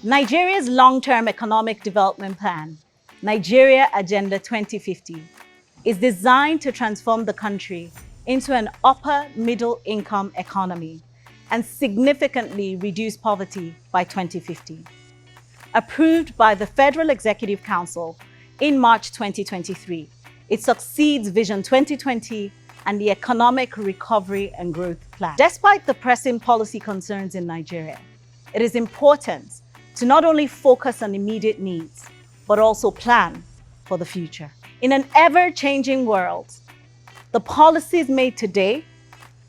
Nigeria's long-term economic development plan, Nigeria Agenda 2050, is designed to transform the country into an upper middle income economy and significantly reduce poverty by 2050. Approved by the Federal Executive Council in March 2023, it succeeds Vision 2020 and the Economic Recovery and Growth Plan. Despite the pressing policy concerns in Nigeria, it is important to not only focus on immediate needs, but also plan for the future. In an ever-changing world, the policies made today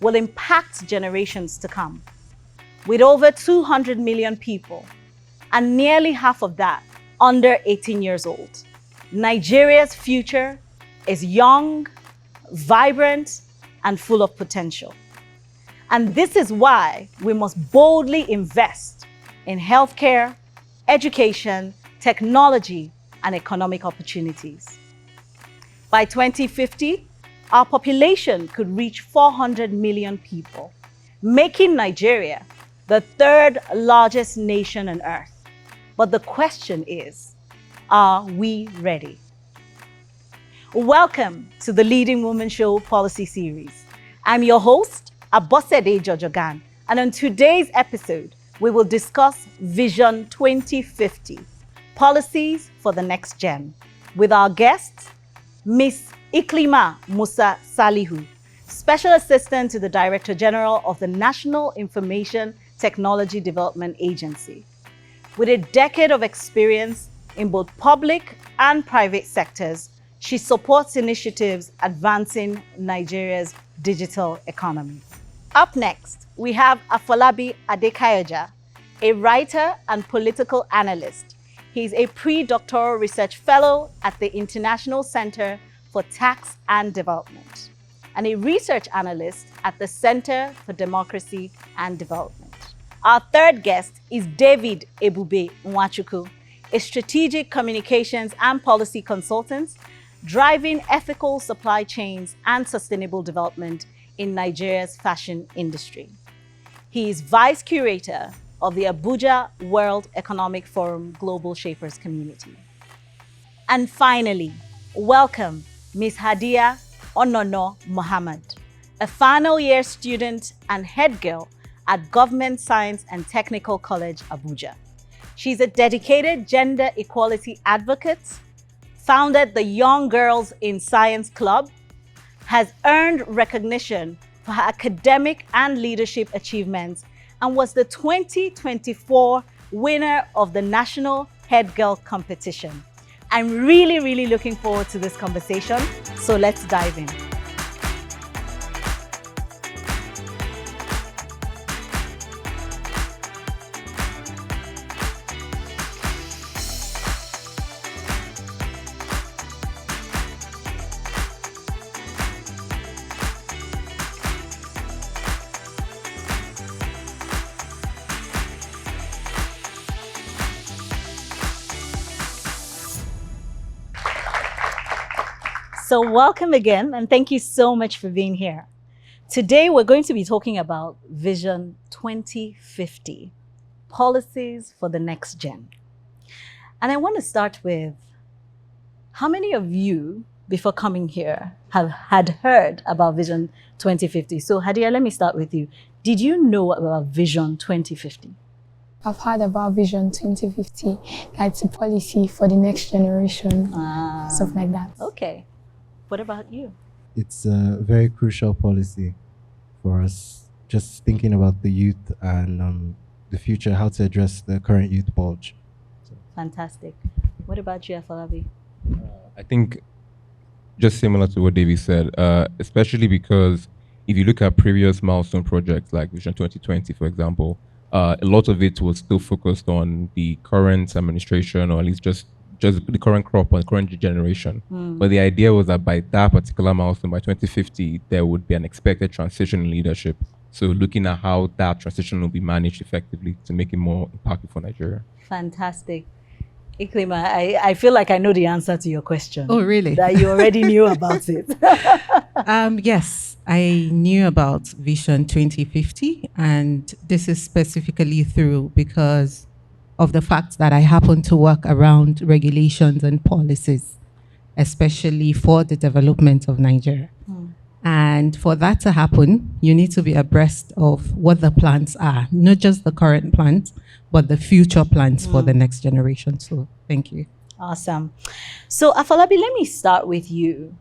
will impact generations to come. With over 200 million people, and nearly half of that under 18 years old, Nigeria's future is young, vibrant, and full of potential. And this is why we must boldly invest in healthcare, education, technology, and economic opportunities. By 2050, our population could reach 400 million people, making Nigeria the third largest nation on earth. But the question is, are we ready? Welcome to the Leading Woman Show Policy Series. I'm your host, Abosede Jojogan, and on today's episode, we will discuss Vision 2050, Policies for the Next Gen, with our guests, Ms. Iklima Musa Salihu, Special Assistant to the Director General of the National Information Technology Development Agency. With a decade of experience in both public and private sectors, she supports initiatives advancing Nigeria's digital economy. Up next, we have Afolabi Adekayoja, a writer and political analyst. He's a pre-doctoral research fellow at the International Center for Tax and Development and a research analyst at the Center for Democracy and Development. Our third guest is David Ebube Nwachukwu, a strategic communications and policy consultant driving ethical supply chains and sustainable development in Nigeria's fashion industry. He is vice curator of the Abuja World Economic Forum Global Shapers Community. And finally, welcome Ms. Hadia Onono Mohammed, a final year student and head girl at Government Science and Technical College, Abuja. She's a dedicated gender equality advocate, founded the Young Girls in Science Club, has earned recognition for her academic and leadership achievements, and was the 2024 winner of the National Head Girl Competition. I'm really looking forward to this conversation, so let's dive in. So welcome again, and thank you so much for being here. Today, we're going to be talking about Vision 2050, Policies for the Next Gen. And I want to start with, how many of you, before coming here, had heard about Vision 2050? So Hadia, let me start with you. Did you know about Vision 2050? I've heard about Vision 2050, that's a policy for the next generation, stuff like that. Okay. What about you? It's a very crucial policy for us, just thinking about the youth and the future, how to address the current youth bulge. So. Fantastic. What about you, Afolabi? I think just similar to what Davey said, especially because if you look at previous milestone projects like Vision 2020, for example, a lot of it was still focused on the current administration, or at least just the current crop or the current generation. But the idea was that by that particular milestone, by 2050, there would be an expected transition in leadership. So looking at how that transition will be managed effectively to make it more impactful for Nigeria. Fantastic. Iklima, I feel like I know the answer to your question. Oh, really? That you already knew about it. Yes, I knew about Vision 2050, and this is specifically through because of the fact that I happen to work around regulations and policies, especially for the development of Nigeria. And for that to happen, you need to be abreast of what the plans are, not just the current plans, but the future plans for the next generation. So thank you. Awesome. So Afolabi, let me start with you.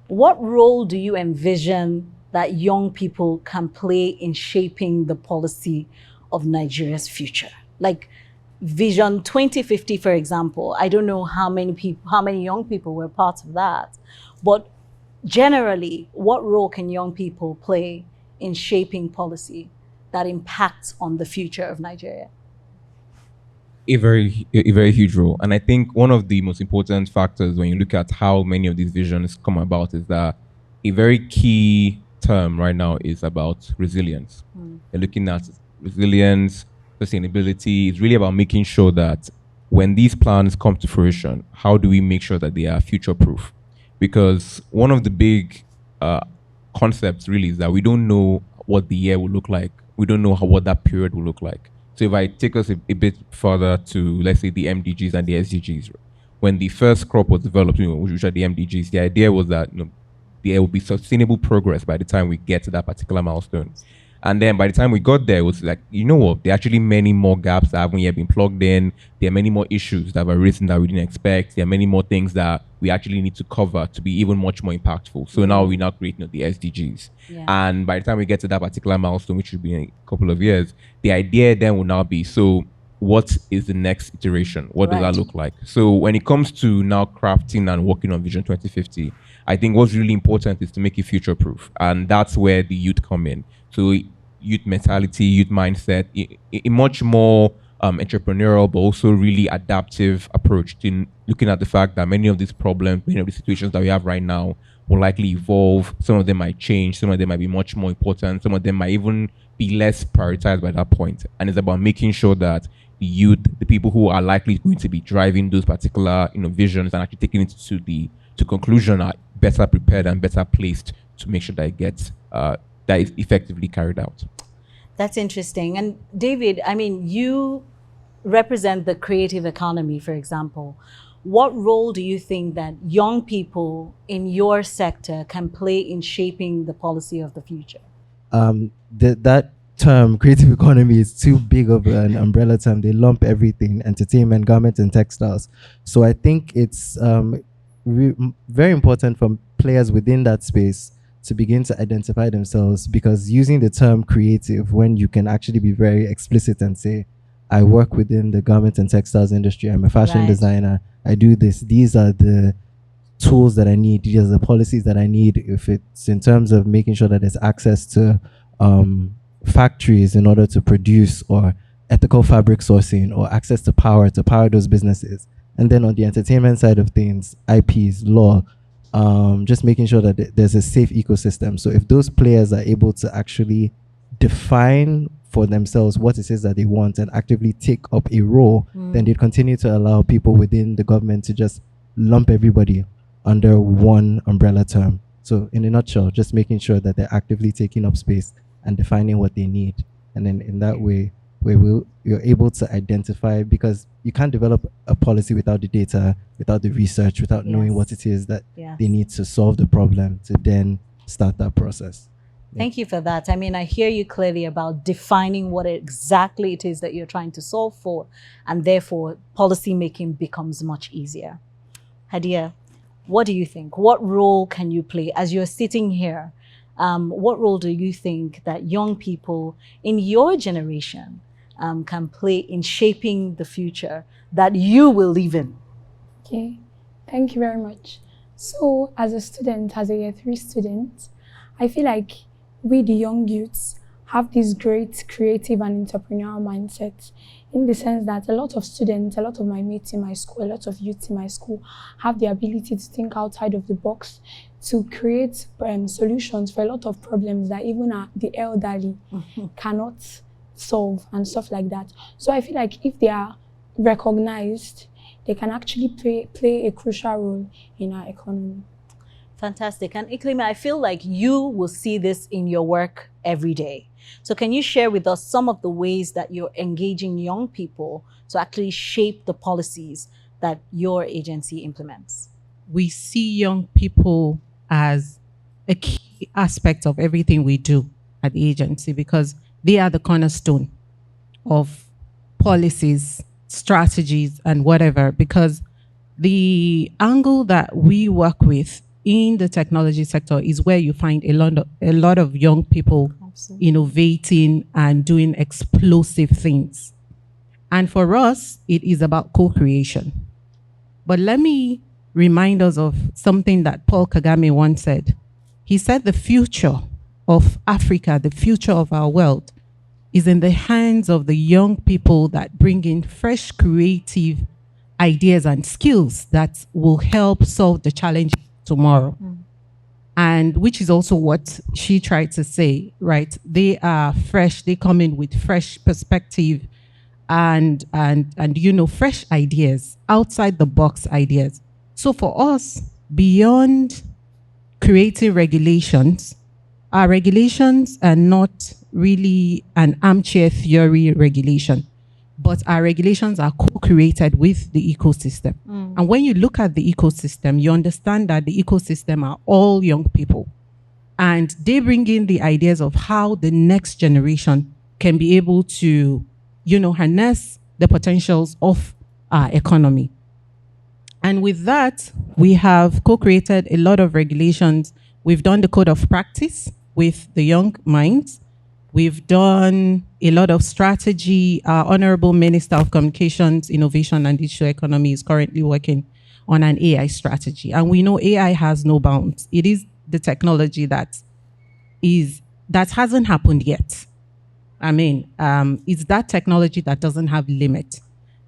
What role do you envision that young people can play in shaping the policy of Nigeria's future? Like Vision 2050, for example. I don't know how many young people were part of that, but generally, what role can young people play in shaping policy that impacts on the future of Nigeria? A very huge role. And I think one of the most important factors when you look at how many of these visions come about is that a very key term right now is about resilience. They're looking at resilience, sustainability. It's really about making sure that when these plans come to fruition, how do we make sure that they are future proof? Because one of the big concepts really is that we don't know what the year will look like. We don't know what that period will look like. So if I take us a bit further to, let's say, the MDGs and the SDGs, when the first crop was developed, which are the MDGs, the idea was that there will be sustainable progress by the time we get to that particular milestone. And then by the time we got there, it was like, you know what, there are actually many more gaps that haven't yet been plugged in. There are many more issues that have arisen that we didn't expect. There are many more things that we actually need to cover to be even much more impactful. So now we're creating the SDGs. Yeah. And by the time we get to that particular milestone, which will be in a couple of years, the idea then will now be, so what is the next iteration? What does that look like? So when it comes to now crafting and working on Vision 2050, I think what's really important is to make it future-proof. And that's where the youth come in. So youth mentality, youth mindset, a much more entrepreneurial, but also really adaptive approach to looking at the fact that many of these problems, many of the situations that we have right now will likely evolve. Some of them might change. Some of them might be much more important. Some of them might even be less prioritized by that point. And it's about making sure that the youth, the people who are likely going to be driving those particular visions and actually taking it to conclusion are better prepared and better placed to make sure that it gets that is effectively carried out. That's interesting. And David, I mean, you represent the creative economy, for example. What role do you think that young people in your sector can play in shaping the policy of the future? That term, creative economy, is too big of an umbrella term. They lump everything, entertainment, garments, and textiles. So I think it's very important for players within that space to begin to identify themselves, because using the term creative, when you can actually be very explicit and say, I work within the garment and textiles industry, I'm a fashion designer, I do this, these are the tools that I need, these are the policies that I need. If it's in terms of making sure that there's access to factories in order to produce, or ethical fabric sourcing, or access to power those businesses. And then on the entertainment side of things, IPs, law, just making sure that there's a safe ecosystem. So if those players are able to actually define for themselves what it is that they want and actively take up a role, then they continue to allow people within the government to just lump everybody under one umbrella term. So in a nutshell, just making sure that they're actively taking up space and defining what they need. And then in that way, you're able to identify, because you can't develop a policy without the data, without the research, without knowing what it is that they need to solve the problem to then start that process. Thank you for that. I mean, I hear you clearly about defining what exactly it is that you're trying to solve for, and therefore policy making becomes much easier. Hadia, what do you think? What role can you play as you're sitting here? What role do you think that young people in your generation can play in shaping the future that you will live in? Okay, thank you very much. So as a student, as a year 3 student, I feel like we, the young youths, have this great creative and entrepreneurial mindset, in the sense that a lot of students, a lot of my mates in my school, a lot of youths in my school have the ability to think outside of the box, to create solutions for a lot of problems that even the elderly cannot solve and stuff like that. So I feel like if they are recognized, they can actually play a crucial role in our economy. Fantastic. And Iklima, I feel like you will see this in your work every day. So can you share with us some of the ways that you're engaging young people to actually shape the policies that your agency implements? We see young people as a key aspect of everything we do at the agency because they are the cornerstone of policies, strategies, and whatever. Because the angle that we work with in the technology sector is where you find a lot of young people Absolutely. innovating and doing explosive things. And for us, it is about co-creation. But let me remind us of something that Paul Kagame once said. He said the future of Africa, the future of our world, is in the hands of the young people that bring in fresh creative ideas and skills that will help solve the challenges tomorrow. And which is also what she tried to say, right? They are fresh, they come in with fresh perspective and fresh ideas, outside the box ideas. So for us, beyond creating regulations, our regulations are not really an armchair theory regulation, but our regulations are co-created with the ecosystem. And when you look at the ecosystem, you understand that the ecosystem are all young people. And they bring in the ideas of how the next generation can be able to, harness the potentials of our economy. And with that, we have co-created a lot of regulations. We've done the code of practice with the young minds. We've done a lot of strategy. Our Honorable Minister of Communications, Innovation and Digital Economy is currently working on an AI strategy. And we know AI has no bounds. It is the technology that hasn't happened yet. I mean, it's that technology that doesn't have limit,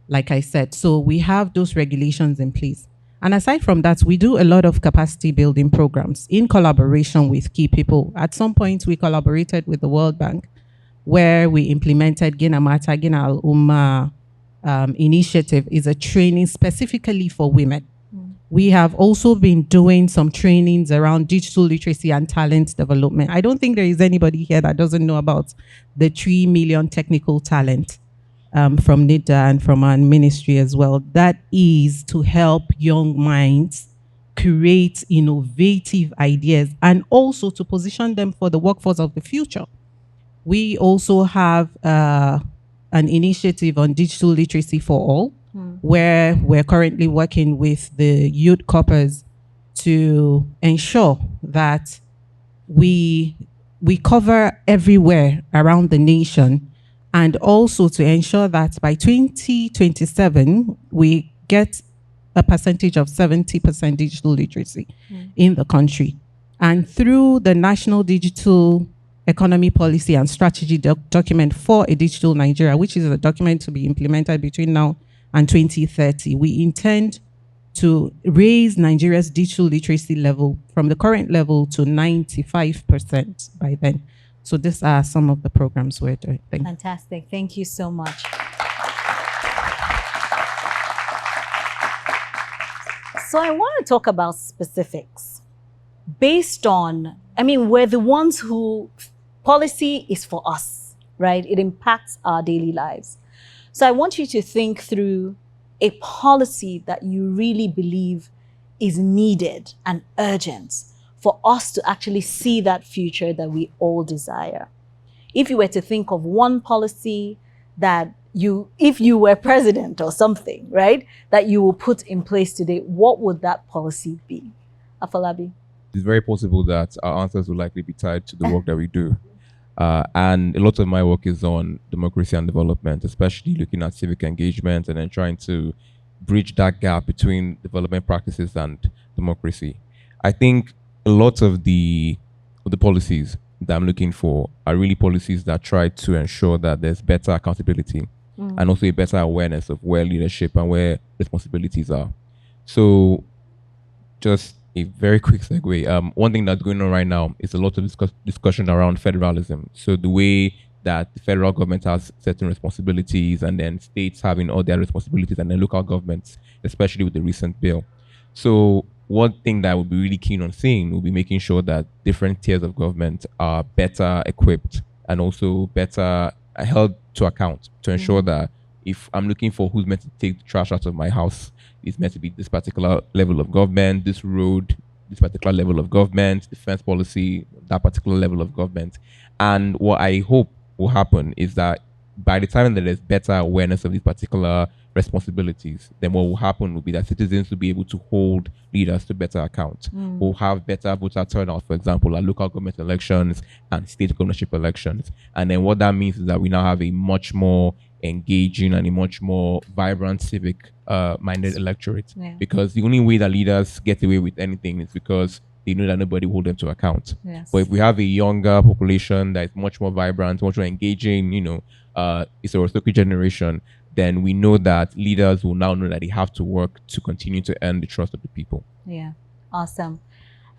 like I said. So we have those regulations in place. And aside from that, we do a lot of capacity building programs in collaboration with key people. At some point, we collaborated with the World Bank, where we implemented Gina Mata, Gina Al Umma initiative, is a training specifically for women. We have also been doing some trainings around digital literacy and talent development. I don't think there is anybody here that doesn't know about the 3 million technical talent from NIDA and from our ministry as well. That is to help young minds create innovative ideas and also to position them for the workforce of the future. We also have an initiative on digital literacy for all, where we're currently working with the youth corpers to ensure that we cover everywhere around the nation, and also to ensure that by 2027, we get a percentage of 70% digital literacy in the country. And through the National Digital Economy Policy and Strategy document for a Digital Nigeria, which is a document to be implemented between now and 2030, we intend to raise Nigeria's digital literacy level from the current level to 95% by then. So these are some of the programs we're doing. Fantastic. Thank you so much. So I want to talk about specifics. Based on, we're the ones who, policy is for us, right? It impacts our daily lives. So I want you to think through a policy that you really believe is needed and urgent for us to actually see that future that we all desire. If you were to think of one policy that if you were president or something, right, that you will put in place today, what would that policy be? Afolabi? It's very possible that our answers will likely be tied to the work that we do. And a lot of my work is on democracy and development, especially looking at civic engagement and then trying to bridge that gap between development practices and democracy. I think a lot of the policies that I'm looking for are really policies that try to ensure that there's better accountability and also a better awareness of where leadership and where responsibilities are. So just a very quick segue. One thing that's going on right now is a lot of discussion around federalism. So the way that the federal government has certain responsibilities and then states having all their responsibilities and then local governments, especially with the recent bill. So one thing that I would be really keen on seeing will be making sure that different tiers of government are better equipped and also better held to account to ensure that if I'm looking for who's meant to take the trash out of my house, it's meant to be this particular level of government, this road, this particular level of government, defense policy, that particular level of government. And what I hope will happen is that by the time that there's better awareness of these particular responsibilities, then what will happen will be that citizens will be able to hold leaders to better account. We'll have better voter turnout, for example, at local government elections and state governorship elections. And then what that means is that we now have a much more engaging and a much more vibrant civic minded electorate. Yeah. Because the only way that leaders get away with anything is because they know that nobody will hold them to account. Yes. But if we have a younger population that is much more vibrant, much more engaging, it's a Rostoki generation, then we know that leaders will now know that they have to work to continue to earn the trust of the people. Yeah, awesome.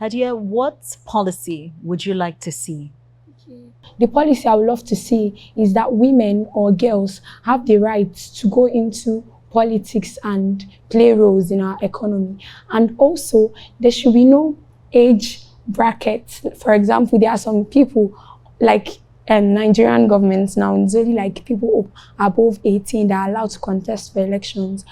Hadia, what policy would you like to see? The policy I would love to see is that women or girls have the right to go into politics and play roles in our economy. And also, there should be no age brackets. For example, there are some people like Nigerian governments now, it's only like people above 18 that are allowed to contest for elections.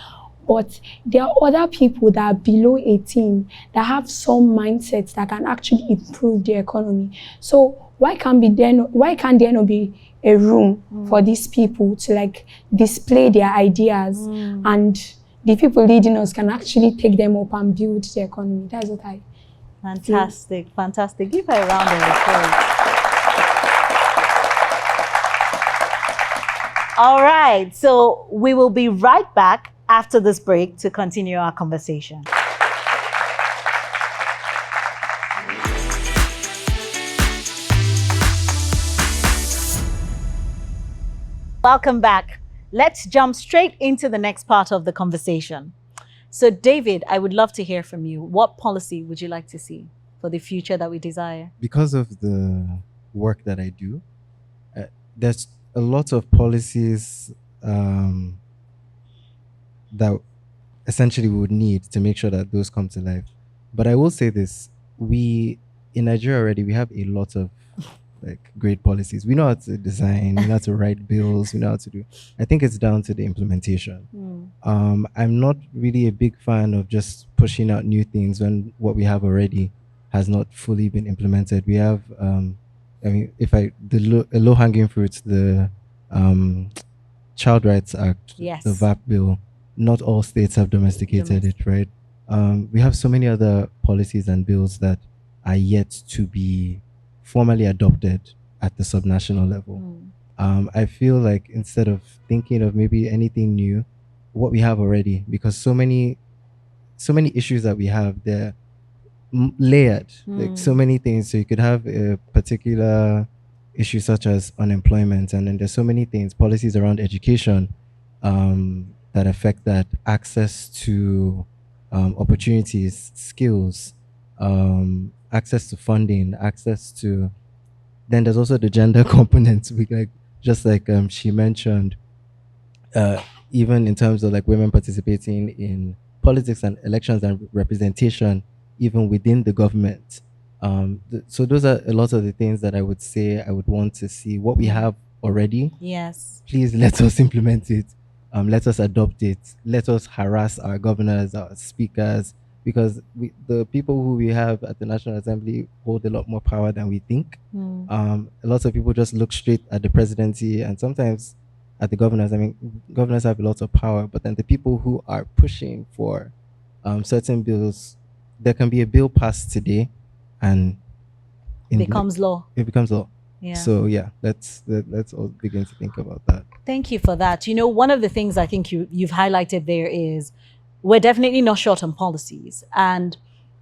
But there are other people that are below 18 that have some mindsets that can actually improve the economy. So why can't there not be a room for these people to like display their ideas, and the people leading us can actually take them up and build the economy? That's what I Fantastic, fantastic. Give her a round of applause. All right, so we will be right back after this break to continue our conversation. Welcome back. Let's jump straight into the next part of the conversation. So David, I would love to hear from you. What policy would you like to see for the future that we desire? Because of the work that I do, there's a lot of policies that essentially we would need to make sure that those come to life. But I will say this, in Nigeria already, we have a lot of like great policies. We know how to design, we know how to write bills, we know how to do. I think it's down to the implementation. I'm not really a big fan of just pushing out new things when what we have already has not fully been implemented. We have, the low-hanging fruits, the Child Rights Act, Yes. the VAP bill, not all states have domesticated it, right? We have so many other policies and bills that are yet to be formally adopted at the subnational level. I feel like instead of thinking of maybe anything new, what we have already, because so many issues that we have, they're layered, like so many things. So you could have a particular issue such as unemployment, and then there's so many things, policies around education that affect that, access to opportunities, skills, access to funding, access to. Then there's also the gender component. She mentioned, even in terms of like women participating in politics and elections and representation, even within the government. So those are a lot of the things that I would say I would want to see. What we have already, Yes. please let us implement it. Let us adopt it. Let us harass our governors, our speakers, because the people who we have at the National Assembly hold a lot more power than we think. A lot of people just look straight at the presidency and sometimes at the governors. I mean, governors have a lot of power, but then the people who are pushing for certain bills, there can be a bill passed today and It becomes law. It becomes law. Yeah. So yeah, let's all begin to think about that. Thank you for that. One of the things I think you've highlighted there is we're definitely not short on policies. And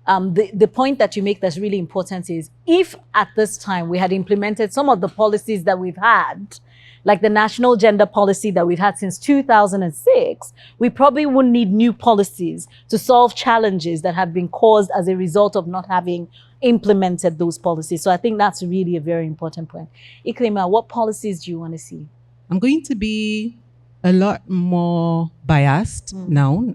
the point that you make that's really important is if at this time we had implemented some of the policies that we've had, like the national gender policy that we've had since 2006, we probably wouldn't need new policies to solve challenges that have been caused as a result of not having implemented those policies. So I think that's really a very important point. Iklima, what policies do you want to see? I'm going to be a lot more biased now,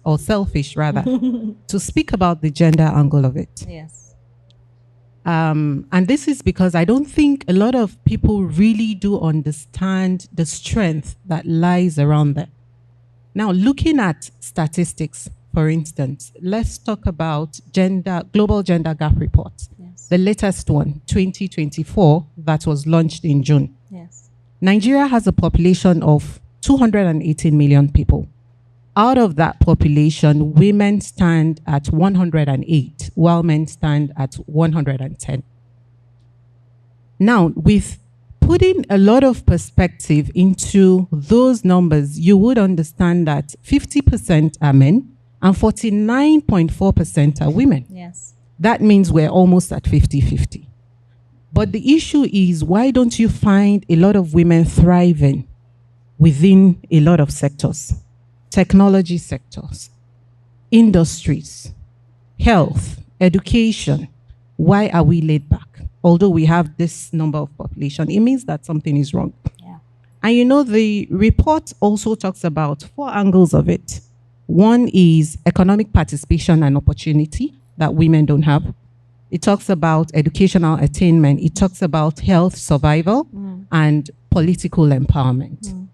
or selfish rather, to speak about the gender angle of it. Yes. And this is because I don't think a lot of people really do understand the strength that lies around them. Now, looking at statistics, for instance, let's talk about global gender gap report. Yes. The latest one, 2024, that was launched in June. Yes. Nigeria has a population of 218 million people. Out of that population, women stand at 108, while men stand at 110. Now, with putting a lot of perspective into those numbers, you would understand that 50% are men and 49.4% are women. Yes. That means we're almost at 50-50. But the issue is, why don't you find a lot of women thriving within a lot of sectors? Technology sectors, industries, health, education. Why are we laid back? Although we have this number of population, it means that something is wrong. Yeah. And you know, the report also talks about 4 angles of it. One is economic participation and opportunity that women don't have. It talks about educational attainment. It talks about health survival and political empowerment.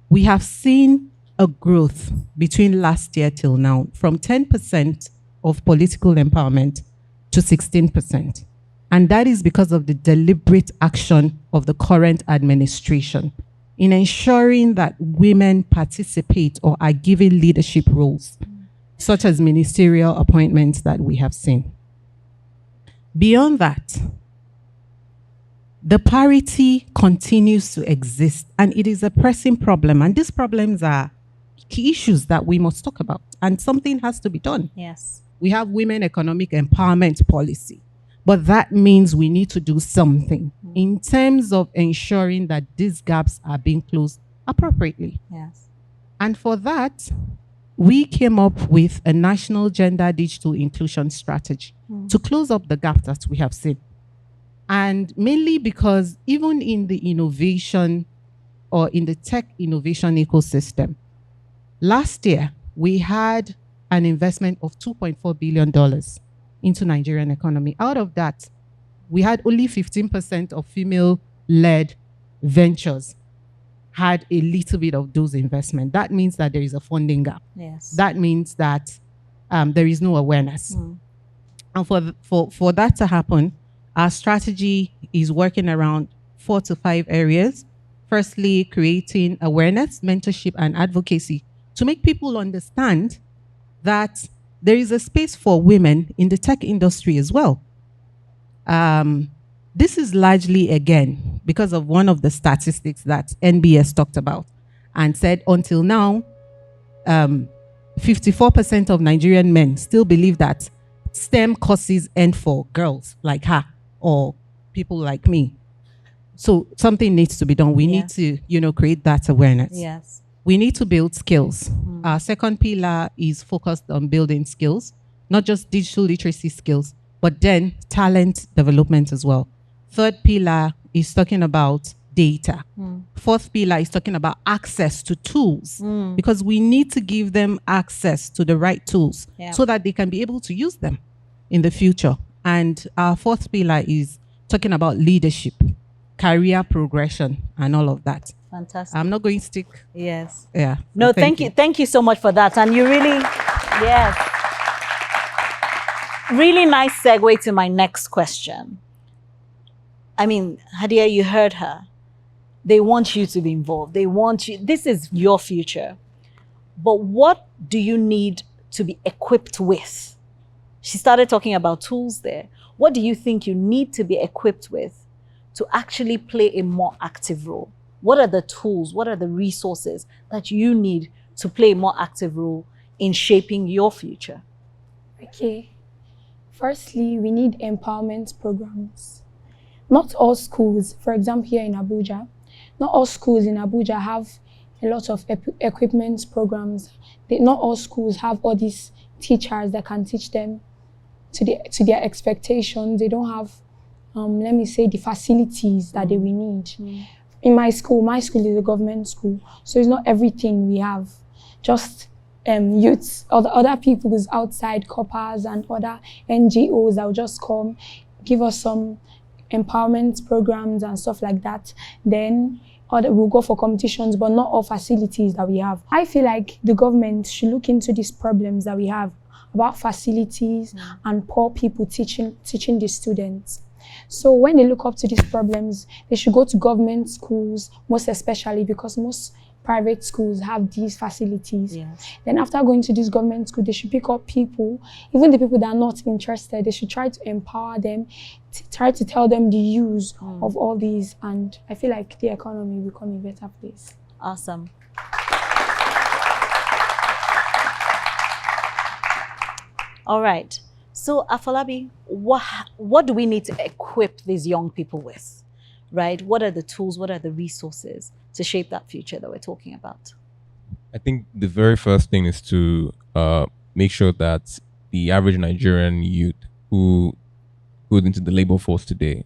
We have seen a growth between last year till now from 10% of political empowerment to 16%. And that is because of the deliberate action of the current administration in ensuring that women participate or are given leadership roles, such as ministerial appointments that we have seen. Beyond that, the parity continues to exist, and it is a pressing problem. And these problems are key issues that we must talk about, and something has to be done. Yes. We have women economic empowerment policy, but that means we need to do something in terms of ensuring that these gaps are being closed appropriately. Yes. And for that, we came up with a national gender digital inclusion strategy to close up the gap that we have seen. And mainly because even in the innovation or in the tech innovation ecosystem, last year, we had an investment of $2.4 billion into Nigerian economy. Out of that, we had only 15% of female-led ventures had a little bit of those investment. That means that there is a funding gap. Yes. That means that there is no awareness. And for that to happen, our strategy is working around 4 to 5 areas. Firstly, creating awareness, mentorship, and advocacy to make people understand that there is a space for women in the tech industry as well. This is largely, again, because of one of the statistics that NBS talked about and said until now, 54% of Nigerian men still believe that STEM courses end for girls like her or people like me. So something needs to be done. We need to, create that awareness. Yes. We need to build skills. Our second pillar is focused on building skills, not just digital literacy skills, but then talent development as well. Third pillar is talking about data. Fourth pillar is talking about access to tools, because we need to give them access to the right tools so that they can be able to use them in the future. And our fourth pillar is talking about leadership, career progression, and all of that. Fantastic. I'm not going to stick. Yes. Yeah. No, thank you. Thank you so much for that. And you really, yes. Really nice segue to my next question. I mean, Hadia, you heard her. They want you to be involved. They want you. This is your future. But what do you need to be equipped with? She started talking about tools there. What do you think you need to be equipped with to actually play a more active role? What are the tools? What are the resources that you need to play a more active role in shaping your future? Okay. Firstly, we need empowerment programs. Not all schools, for example, here in Abuja, not all schools in Abuja have a lot of equipment programs. Not all schools have all these teachers that can teach them to their expectations. They don't have, let me say, the facilities that they will need. In my school is a government school, so it's not everything we have. Just youths, other people's outside, coppers and other NGOs that will just come, give us some empowerment programs and stuff like that. Then we'll go for competitions, but not all facilities that we have. I feel like the government should look into these problems that we have about facilities and poor people teaching the students. So when they look up to these problems, they should go to government schools, most especially because most private schools have these facilities. Yes. Then after going to this government school, they should pick up people, even the people that are not interested. They should try to empower them, try to tell them the use of all these. And I feel like the economy will become a better place. Awesome. All right. So Afolabi, what do we need to equip these young people with, right? What are the tools? What are the resources to shape that future that we're talking about? I think the very first thing is to make sure that the average Nigerian youth who goes into the labor force today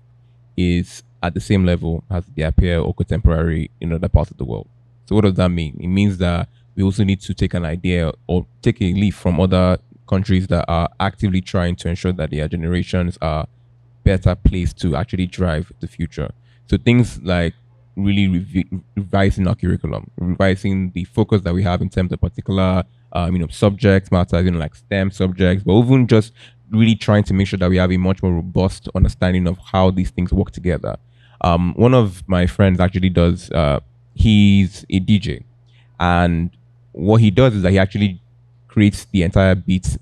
is at the same level as their peer or contemporary in other parts of the world. So what does that mean? It means that we also need to take an idea or take a leaf from other countries that are actively trying to ensure that their generations are better placed to actually drive the future. So things like really revising our curriculum, revising the focus that we have in terms of particular subjects matters, like STEM subjects, but even just really trying to make sure that we have a much more robust understanding of how these things work together. One of my friends actually does, he's a DJ, and what he does is that he actually creates the entire beat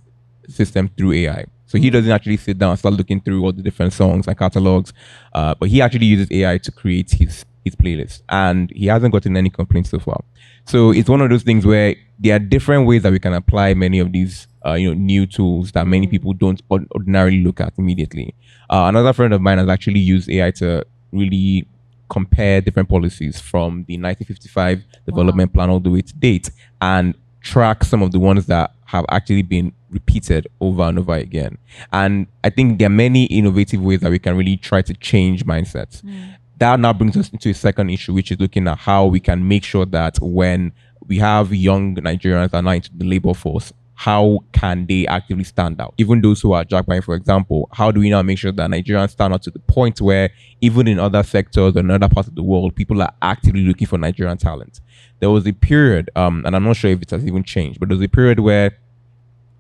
system through AI. So he doesn't actually sit down and start looking through all the different songs and catalogs, but he actually uses AI to create his playlist, and he hasn't gotten any complaints so far. So it's one of those things where there are different ways that we can apply many of these new tools that many people don't ordinarily look at immediately. Another friend of mine has actually used AI to really compare different policies from the 1955 development plan all the way to date and track some of the ones that have actually been repeated over and over again. And I think there are many innovative ways that we can really try to change mindsets. That now brings us into a second issue, which is looking at how we can make sure that when we have young Nigerians that are now into the labor force, how can they actively stand out? Even those who are jackpotting, for example, how do we now make sure that Nigerians stand out to the point where even in other sectors or in other parts of the world, people are actively looking for Nigerian talent? There was a period, and I'm not sure if it has even changed, but there was a period where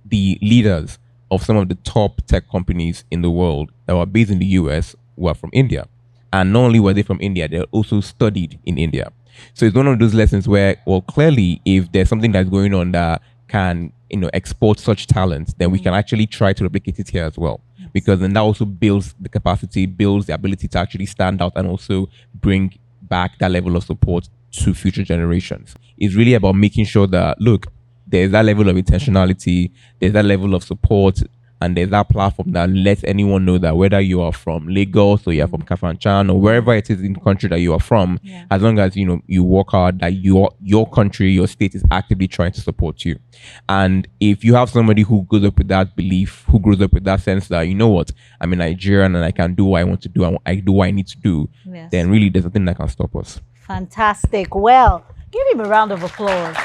the leaders of some of the top tech companies in the world that were based in the US were from India. And not only were they from India, they also studied in India. So it's one of those lessons where, well, clearly, if there's something that's going on that can, export such talent, then we can actually try to replicate it here as well. Because then that also builds the capacity, builds the ability to actually stand out and also bring back that level of support to future generations. It's really about making sure that, look, there's that level of intentionality, there's that level of support, and there's that platform that lets anyone know that whether you are from Lagos or you're from Kafanchan or wherever it is in the country that you are from, as long as you work hard, that your country, your state is actively trying to support you. And if you have somebody who grows up with that belief, who grows up with that sense that, you know what, I'm a Nigerian and I can do what I want to do, and I do what I need to do, then really there's nothing that can stop us. Fantastic. Well, give him a round of applause.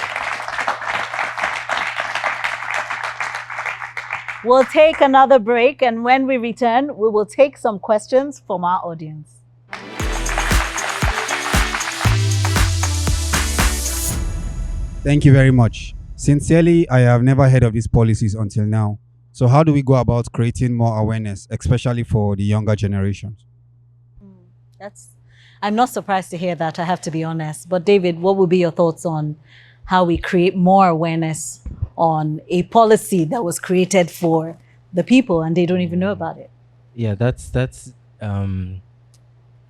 We'll take another break, and when we return, we will take some questions from our audience. Thank you very much. Sincerely, I have never heard of these policies until now. So how do we go about creating more awareness, especially for the younger generations? I'm not surprised to hear that, I have to be honest. But David, what would be your thoughts on how we create more awareness on a policy that was created for the people and they don't even know about it? Yeah, that's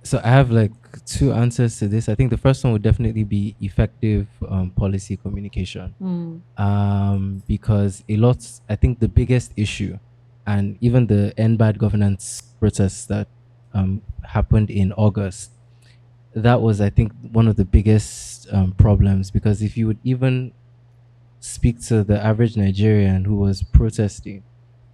so I have like two answers to this. I think the first one would definitely be effective policy communication. Because I think the biggest issue, and even the end bad governance protests that happened in August, that was, I think, one of the biggest problems, because if you would even speak to the average Nigerian who was protesting,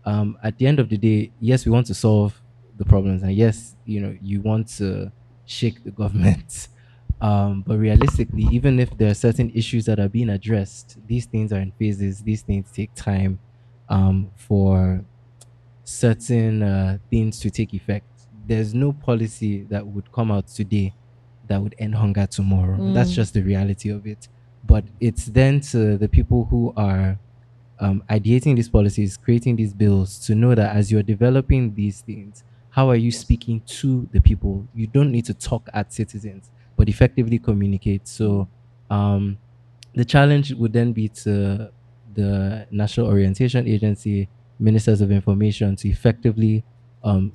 at the end of the day, yes, we want to solve the problems, and yes, you want to shake the government, but realistically, even if there are certain issues that are being addressed, these things are in phases, these things take time for certain things to take effect. There's no policy that would come out today that would end hunger tomorrow. That's just the reality of it. But it's then to the people who are ideating these policies, creating these bills, to know that as you're developing these things, how are you speaking to the people? You don't need to talk at citizens, but effectively communicate. So the challenge would then be to the National Orientation Agency, ministers of information, to effectively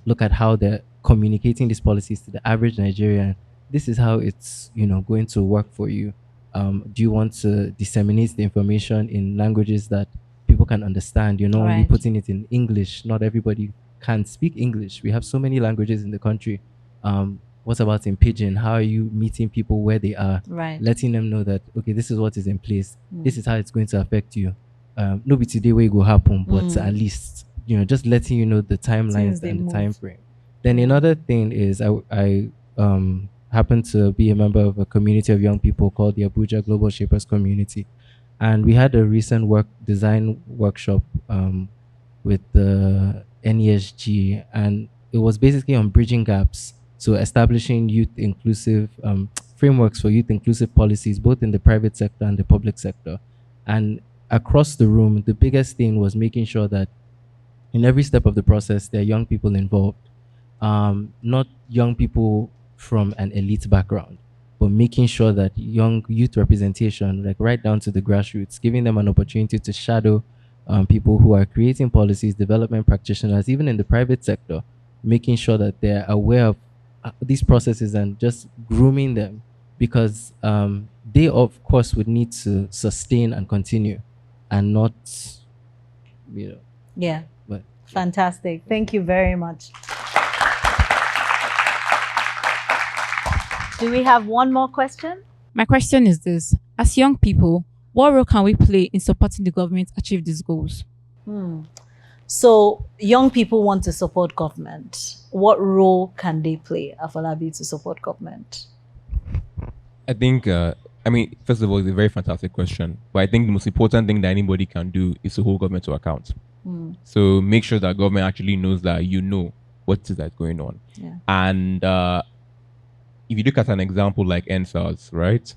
look at how they're communicating these policies to the average Nigerian. This is how it's going to work for you. Do you want to disseminate the information in languages that people can understand? You're not only Right. putting it in English. Not everybody can speak English. We have so many languages in the country. What about in Pidgin? How are you meeting people where they are? Right. Letting them know that, okay, this is what is in place. This is how it's going to affect you. No be today where it will happen, but at least, just letting you know the timelines they and the move. time frame. Then another thing is I happen to be a member of a community of young people called the Abuja Global Shapers Community. And we had a recent design workshop with the NESG, and it was basically on bridging gaps, so establishing youth inclusive frameworks for youth inclusive policies, both in the private sector and the public sector. And across the room, the biggest thing was making sure that in every step of the process, there are young people involved, not young people from an elite background, but making sure that young youth representation, like right down to the grassroots, giving them an opportunity to shadow people who are creating policies, development practitioners, even in the private sector, making sure that they're aware of these processes and just grooming them, because they, of course, would need to sustain and continue and not, Yeah. but Fantastic. Thank you very much. Do we have one more question? My question is this: as young people, what role can we play in supporting the government achieve these goals? So young people want to support government. What role can they play, Afolabi, to support government? I think, first of all, it's a very fantastic question. But I think the most important thing that anybody can do is to hold government to account. So make sure that government actually knows that you know what is that going on. Yeah. And if you look at an example like NSAS, right?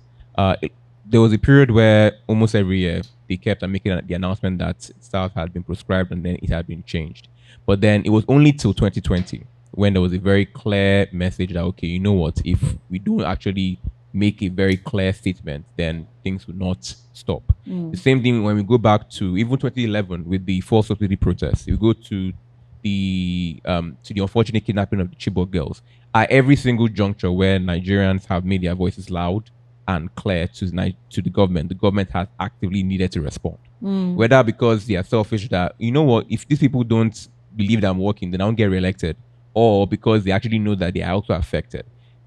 There was a period where almost every year they kept on making the announcement that SARS had been prescribed and then it had been changed. But then it was only till 2020 when there was a very clear message that, okay, you know what, if we don't actually make a very clear statement, then things will not stop. The same thing when we go back to even 2011 with the fuel subsidy protests. We go to the unfortunate kidnapping of the Chibok girls. At every single juncture where Nigerians have made their voices loud and clear to the government has actively needed to respond. Whether because they are selfish that, you know what, if these people don't believe that I'm working, then I don't get reelected, or because they actually know that they are also affected.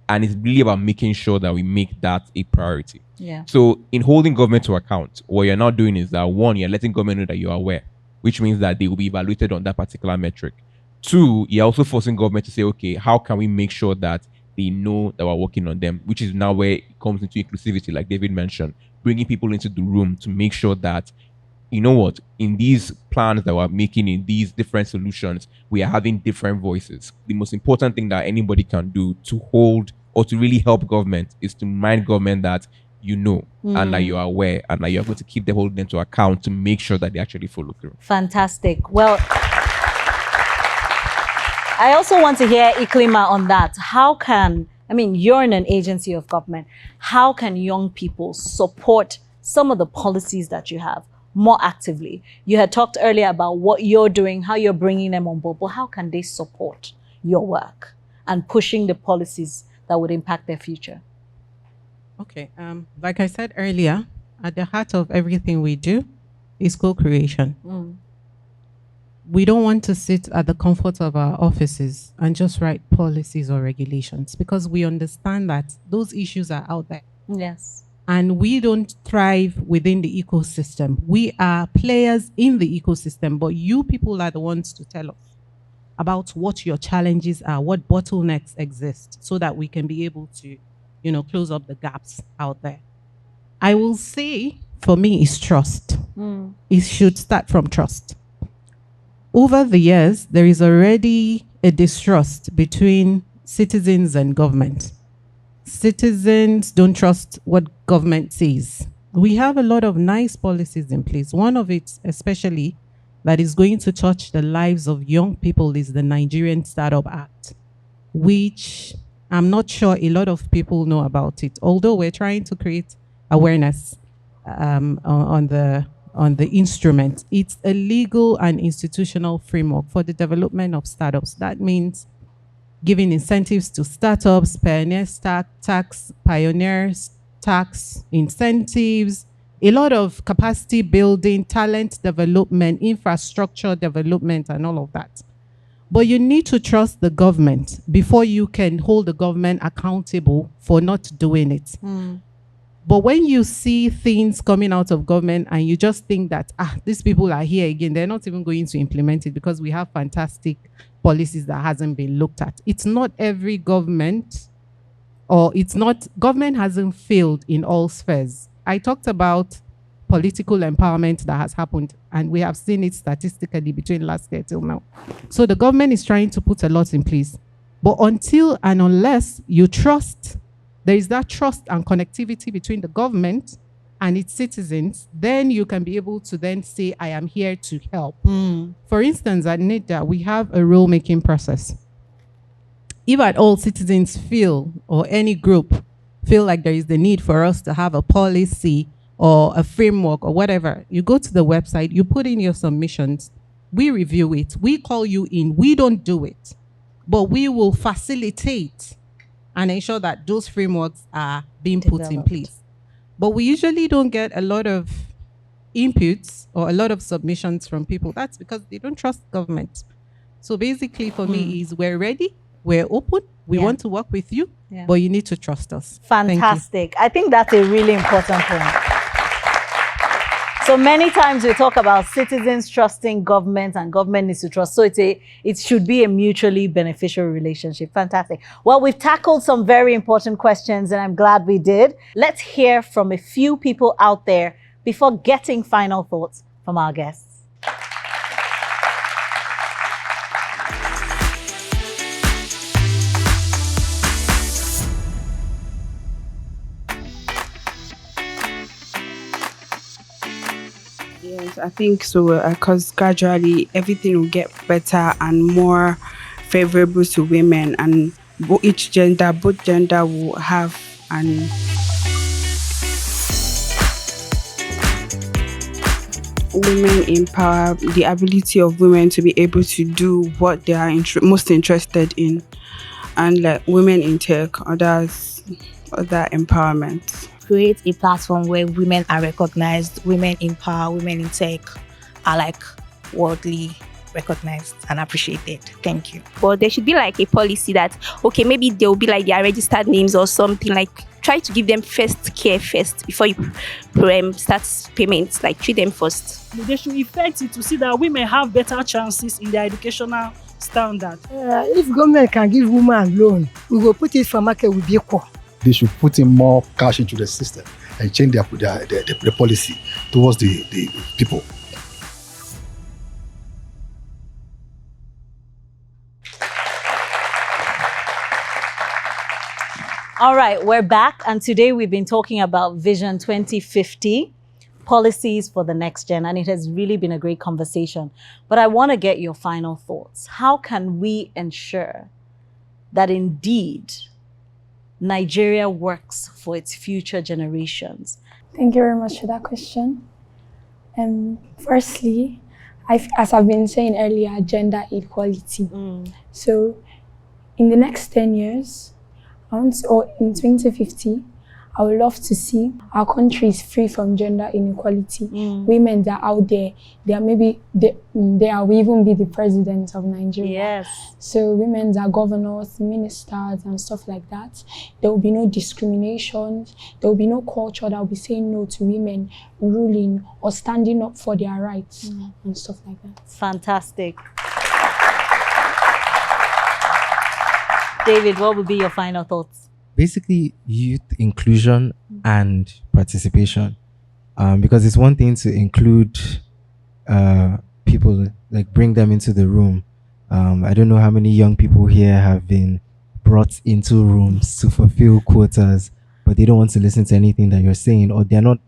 And it's really about making sure that we make that a priority. Yeah. So in holding government to account, what you're not doing is that, one, you're letting government know that you're aware, which means that they will be evaluated on that particular metric. Two, you're also forcing government to say, okay, how can we make sure that they know that we're working on them, which is now where it comes into inclusivity, like David mentioned, bringing people into the room to make sure that, you know what, in these plans that we're making, in these different solutions, we are having different voices. The most important thing that anybody can do to hold or to really help government is to remind government that you know and that you are aware and that you're going to keep them holding them to account to make sure that they actually follow through. Fantastic. Well, I also want to hear Iklima on that. You're in an agency of government. How can young people support some of the policies that you have more actively? You had talked earlier about what you're doing, how you're bringing them on board, but how can they support your work and pushing the policies that would impact their future? Okay, like I said earlier, at the heart of everything we do is co-creation. We don't want to sit at the comfort of our offices and just write policies or regulations, because we understand that those issues are out there. Yes. And we don't thrive within the ecosystem. We are players in the ecosystem, but you people are the ones to tell us about what your challenges are, what bottlenecks exist, so that we can be able to, close up the gaps out there. I will say, for me, is trust. It should start from trust. over the years, there is already a distrust between citizens and government. Citizens don't trust what government says. We have a lot of nice policies in place. One of it, especially, that is going to touch the lives of young people is the Nigerian Startup Act, which I'm not sure a lot of people know about it, although we're trying to create awareness on the instrument. It's a legal and institutional framework for the development of startups. That means giving incentives to startups, pioneers tax, pioneers tax incentives, a lot of capacity building, talent development, infrastructure development, and all of that. But you need to trust the government before you can hold the government accountable for not doing it. But when you see things coming out of government and you just think that, these people are here again, they're not even going to implement it because we have fantastic policies that hasn't been looked at. It's not every government, or it's not, government hasn't failed in all spheres. I talked about political empowerment that has happened, and we have seen it statistically between last year till now. So the government is trying to put a lot in place. But until and unless you trust, there is that trust and connectivity between the government and its citizens, then you can be able to then say, I am here to help. For instance, at NIDA, we have a rule-making process. If at all citizens feel, or any group feel like there is the need for us to have a policy or a framework or whatever, you go to the website, you put in your submissions, we review it, we call you in, we don't do it, but we will facilitate and ensure that those frameworks are being put in place. But we usually don't get a lot of inputs or a lot of submissions from people. That's because they don't trust government. So basically for me is we're ready, we're open, we want to work with you, but you need to trust us. Fantastic. I think that's a really important point. So many times we talk about citizens trusting government and government needs to trust. So it should be a mutually beneficial relationship. Fantastic. Well, we've tackled some very important questions and I'm glad we did. Let's hear from a few people out there before getting final thoughts from our guests. Yes, I think so, because gradually everything will get better and more favorable to women, and both gender will have an women empower, the ability of women to be able to do what they are most interested in, and like women in tech, other empowerment. Create a platform where women are recognized, women in power, women in tech are like worldly recognized and appreciated. Thank you. But there should be like a policy that, okay, maybe there will be like their registered names or something, like try to give them first care first before you start payments, like treat them first. They should effect it to see that women have better chances in their educational standard. If government can give women loan, we will put it for market will be equal. They should put in more cash into the system and change their policy towards the people. All right, we're back, and today we've been talking about Vision 2050, policies for the next gen, and it has really been a great conversation. But I want to get your final thoughts. How can we ensure that indeed Nigeria works for its future generations? Thank you very much for that question. Firstly, as I've been saying earlier, gender equality. So in the next 10 years, in 2050, I would love to see our country is free from gender inequality. Women that are out there, they will even be the president of Nigeria. Yes. So women that are governors, ministers, and stuff like that. There will be no discrimination. There will be no culture that will be saying no to women ruling or standing up for their rights and stuff like that. Fantastic. David, what would be your final thoughts? Basically, youth inclusion and participation, because it's one thing to include people, like bring them into the room. I don't know how many young people here have been brought into rooms to fulfill quotas, but they don't want to listen to anything that you're saying, or they're not,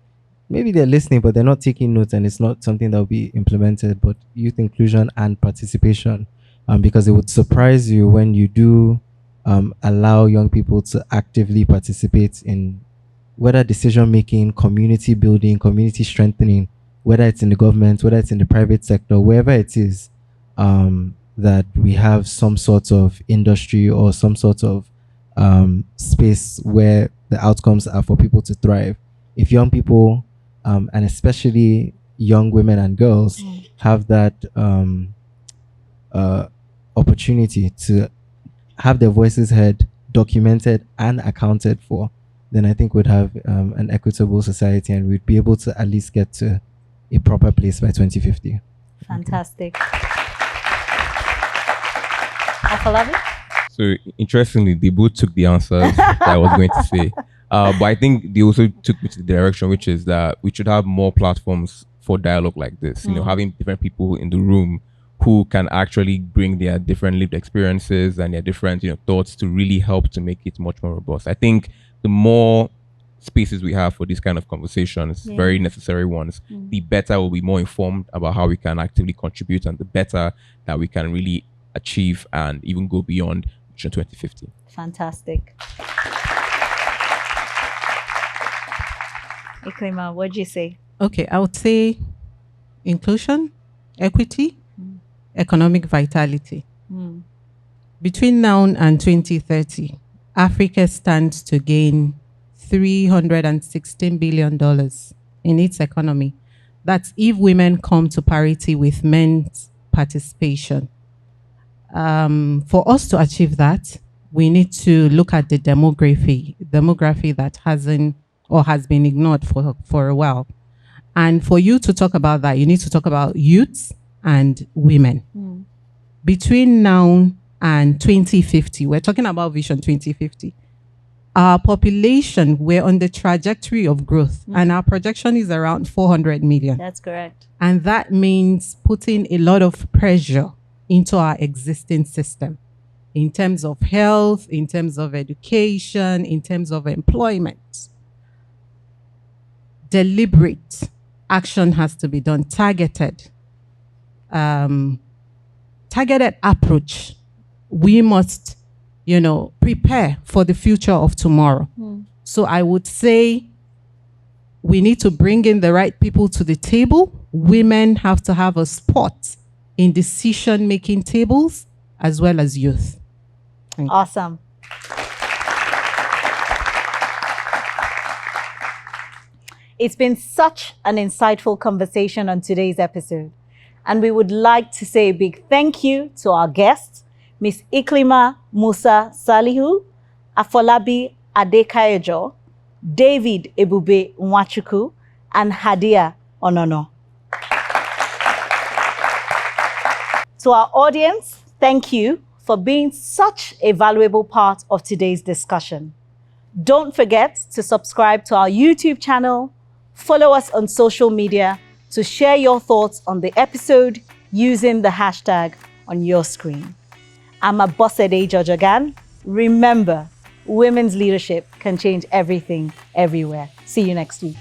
maybe they're listening, but they're not taking notes, and it's not something that will be implemented. But youth inclusion and participation, because it would surprise you when you do allow young people to actively participate in whether decision making, community building, community strengthening, whether it's in the government, whether it's in the private sector, wherever it is, that we have some sort of industry or some sort of space where the outcomes are for people to thrive. If young people, and especially young women and girls, have that opportunity to have their voices heard, documented, and accounted for, then I think we'd have an equitable society, and we'd be able to at least get to a proper place by 2050. Fantastic. Afolabi? So interestingly, they both took the answers that I was going to say. But I think they also took me to the direction, which is that we should have more platforms for dialogue like this. You know, having different people in the room who can actually bring their different lived experiences and their different, thoughts to really help to make it much more robust. I think the more spaces we have for these kind of conversations, very necessary ones, the better we'll be more informed about how we can actively contribute, and the better that we can really achieve and even go beyond Vision 2050. Fantastic. Iklima, what do you say? Okay, I would say inclusion, equity, economic vitality. Between now and 2030, Africa stands to gain $316 billion in its economy. That's if women come to parity with men's participation. For us to achieve that, we need to look at the demography that hasn't or has been ignored for a while. And for you to talk about that, you need to talk about youths and women. Between now and 2050, we're talking about Vision 2050. Our population, we're on the trajectory of growth, and our projection is around 400 million. That's correct. And that means putting a lot of pressure into our existing system in terms of health, in terms of education, in terms of employment. Deliberate action has to be done, targeted approach. We must, prepare for the future of tomorrow. So I would say we need to bring in the right people to the table. Women have to have a spot in decision-making tables, as well as youth. Awesome. It's been such an insightful conversation on today's episode, and we would like to say a big thank you to our guests, Ms. Iklima Musa Salihu, Afolabi Adekayojo, David Ebube Nwachukwu, and Hadia Onono. To our audience, thank you for being such a valuable part of today's discussion. Don't forget to subscribe to our YouTube channel, follow us on social media to share your thoughts on the episode using the hashtag on your screen. I'm Abosede Jojogan. Remember, women's leadership can change everything, everywhere. See you next week.